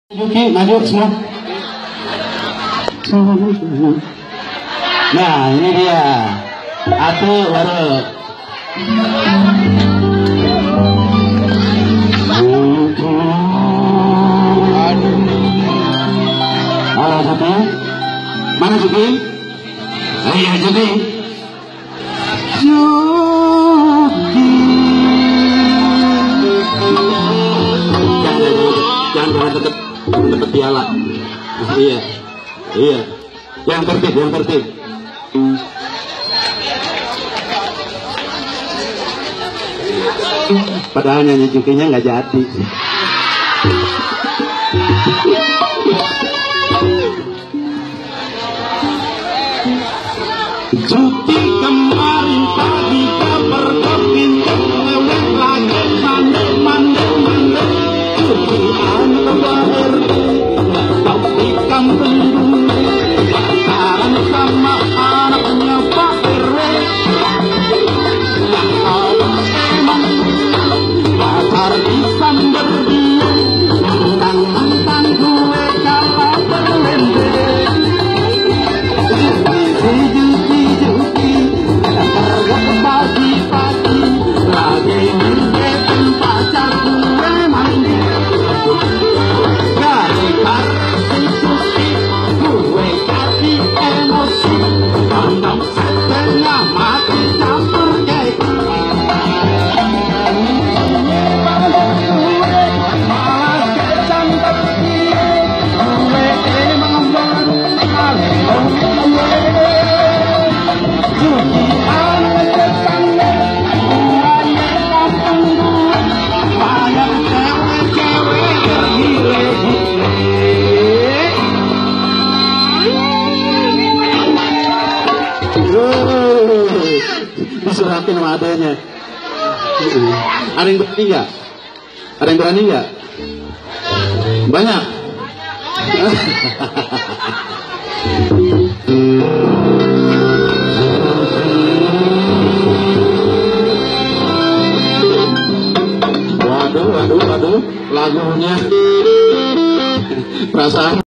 Yuki, maju semua. Nah, ini dia. Atu baru. Halo Juki. Mana Juki? Iya Juki. Juki. Jangan deket piala. Iya, iya. Yang tertib. Padahal nyanyi Jukinya nggak jadi. Juki kemarin pagi kabar kepintar lewat lagi mande. Juki anak bahar tapi kampung pacaran sama anaknya Pak RW. Pacar bisa berdua tentang mantan gue kalau berlende. Juki tergak pagi-pagi lagi ngerjain pacar gue mandi. Gara-gara si Juki gue kasih emosi kandang setengah mati campur keki. Disuratin sama adanya. Ada yang berani nggak? Ada yang berani nggak? Banyak. Waduh, lagunya perasaan.